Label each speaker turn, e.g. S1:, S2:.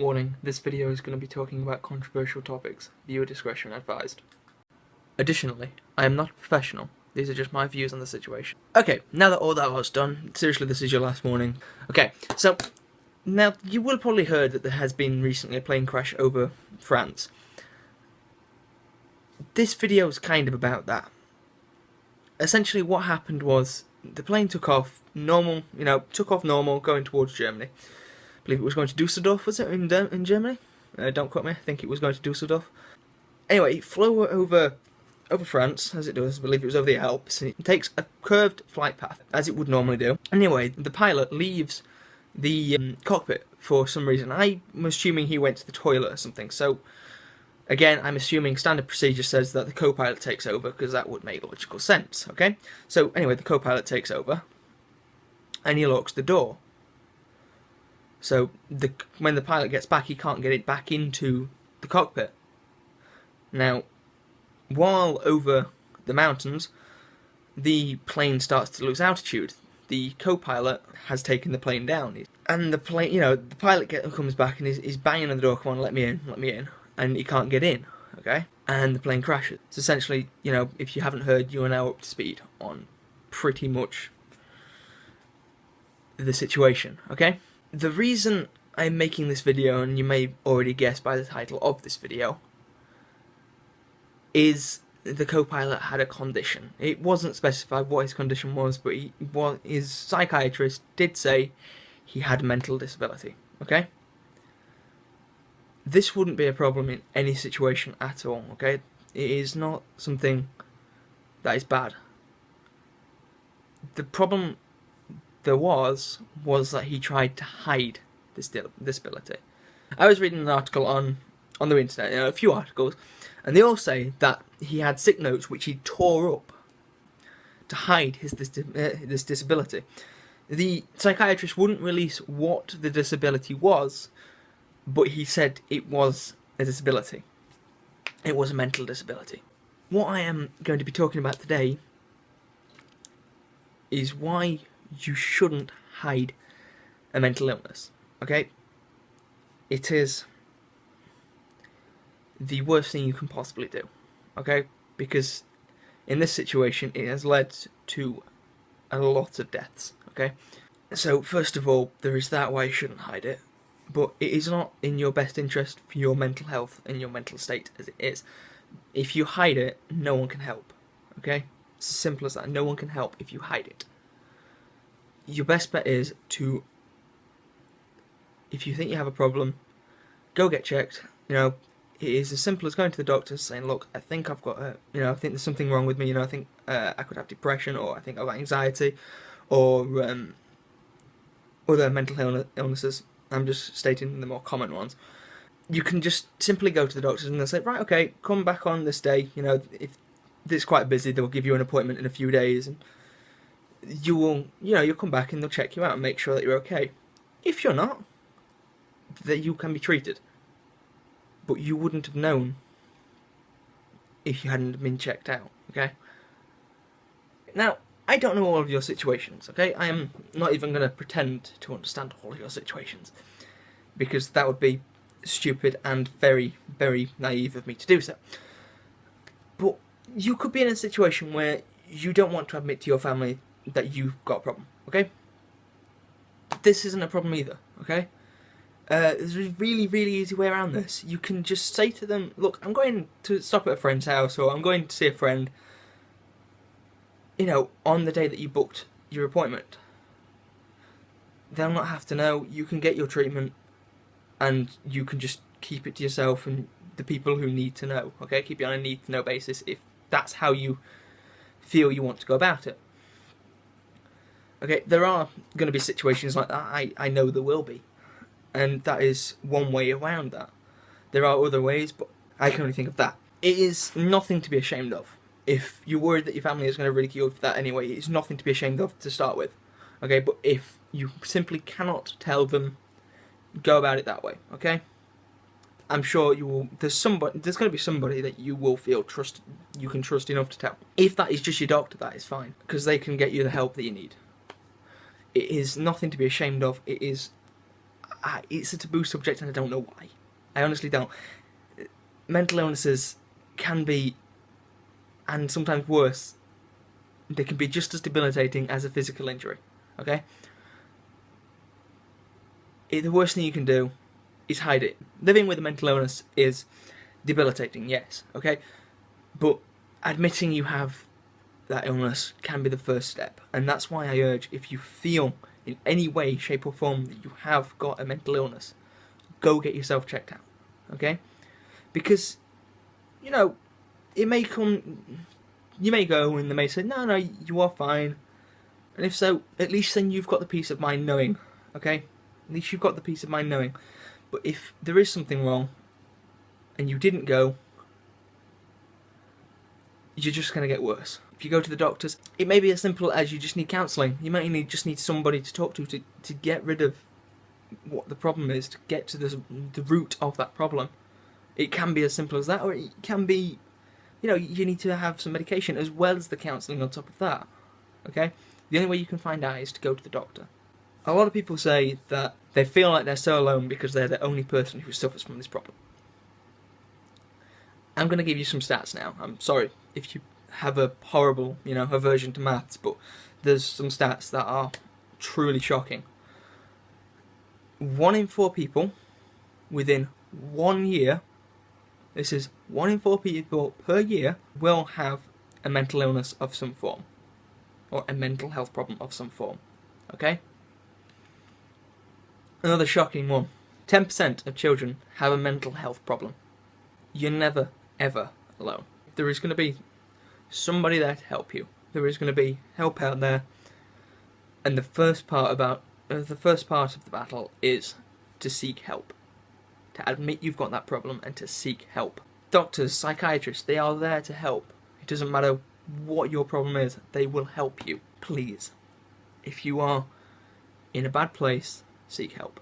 S1: Warning, this video is going to be talking about controversial topics. Viewer discretion advised. Additionally, I am not a professional. These are just my views on the situation. Okay, now that all that was done, seriously, this is your last warning. Okay, so, now, you will probably heard that there has been recently a plane crash over France. This video is kind of about that. Essentially, what happened was, the plane took off normal, going towards Germany. I believe it was going to Dusseldorf, was it, in Germany? Don't quote me, I think it was going to Dusseldorf. Anyway, it flew over France, as it does. I believe it was over the Alps, and it takes a curved flight path, as it would normally do. Anyway, the pilot leaves the cockpit for some reason. I'm assuming he went to the toilet or something, so again, I'm assuming standard procedure says that the co-pilot takes over, because that would make logical sense, okay? So anyway, the co-pilot takes over, and he locks the door. So when the pilot gets back, he can't get it back into the cockpit. Now, while over the mountains, the plane starts to lose altitude. The co-pilot has taken the plane down, and the pilot comes back and is banging on the door. Come on, let me in, and he can't get in. Okay, and the plane crashes. So essentially, if you haven't heard, you are now up to speed on pretty much the situation. Okay. The reason I'm making this video, and you may already guess by the title of this video, is the co-pilot had a condition. It wasn't specified what his condition was, but his psychiatrist did say he had a mental disability, okay? This wouldn't be a problem in any situation at all, okay? It is not something that is bad. The problem there was that he tried to hide this disability. I was reading an article on the internet, a few articles, and they all say that he had sick notes which he tore up to hide this disability. The psychiatrist wouldn't release what the disability was, but he said it was a disability. It was a mental disability. What I am going to be talking about today is why you shouldn't hide a mental illness, okay? It is the worst thing you can possibly do, okay? Because in this situation, it has led to a lot of deaths, okay? So, first of all, there is that why you shouldn't hide it, but it is not in your best interest for your mental health and your mental state as it is. If you hide it, no one can help, okay? It's as simple as that. No one can help if you hide it. Your best bet is to, if you think you have a problem, go get checked. It is as simple as going to the doctor saying, look, I think I've got I think there's something wrong with me, I think I could have depression, or I think I've got anxiety, or other mental illnesses. I'm just stating the more common ones. You can just simply go to the doctors and they'll say, right, okay, come back on this day, if it's quite busy, they'll give you an appointment in a few days, and you'll come back and they'll check you out and make sure that you're okay. If you're not, that you can be treated. But you wouldn't have known if you hadn't been checked out, okay? Now, I don't know all of your situations, okay? I am not even going to pretend to understand all of your situations, because that would be stupid and very, very naive of me to do so. But you could be in a situation where you don't want to admit to your family that you've got a problem, okay? This isn't a problem either, okay? There's a really, really easy way around this. You can just say to them, look, I'm going to stop at a friend's house, or I'm going to see a friend, on the day that you booked your appointment. They'll not have to know. You can get your treatment, and you can just keep it to yourself and the people who need to know, okay? Keep it on a need-to-know basis if that's how you feel you want to go about it. Okay, there are going to be situations like that. I know there will be. And that is one way around that. There are other ways, but I can only think of that. It is nothing to be ashamed of. If you're worried that your family is going to ridicule you for that anyway, it's nothing to be ashamed of to start with. Okay, but if you simply cannot tell them, go about it that way, okay? I'm sure you will. There's going to be somebody that you will feel you can trust enough to tell. If that is just your doctor, that is fine, because they can get you the help that you need. It is nothing to be ashamed of. It is it's a taboo subject and I don't know why. I honestly don't. Mental illnesses can be, and sometimes worse, they can be just as debilitating as a physical injury, okay? The worst thing you can do is hide it. Living with a mental illness is debilitating, yes, okay? But admitting you have that illness can be the first step. And that's why I urge, if you feel in any way, shape or form that you have got a mental illness, go get yourself checked out, okay? Because, it may come, you may go and they may say, no, you are fine. And if so, at least then you've got the peace of mind knowing, okay? At least you've got the peace of mind knowing. But if there is something wrong and you didn't go, you're just going to get worse. If you go to the doctors, it may be as simple as you just need counselling. You might just need somebody to talk to get rid of what the problem is, to get to the root of that problem. It can be as simple as that, or it can be, you need to have some medication as well as the counselling on top of that, okay? The only way you can find out is to go to the doctor. A lot of people say that they feel like they're so alone because they're the only person who suffers from this problem. I'm going to give you some stats now. I'm sorry if you have a horrible, aversion to maths, but there's some stats that are truly shocking. 1 in 4 people within 1 year, this is 1 in 4 people per year, will have a mental illness of some form, or a mental health problem of some form, okay? Another shocking one. 10% of children have a mental health problem. You're never, ever alone. There is going to be somebody there to help you. There is going to be help out there. And the first part of the battle is to seek help. To admit you've got that problem and to seek help. Doctors, psychiatrists, they are there to help. It doesn't matter what your problem is, they will help you. Please, if you are in a bad place, seek help.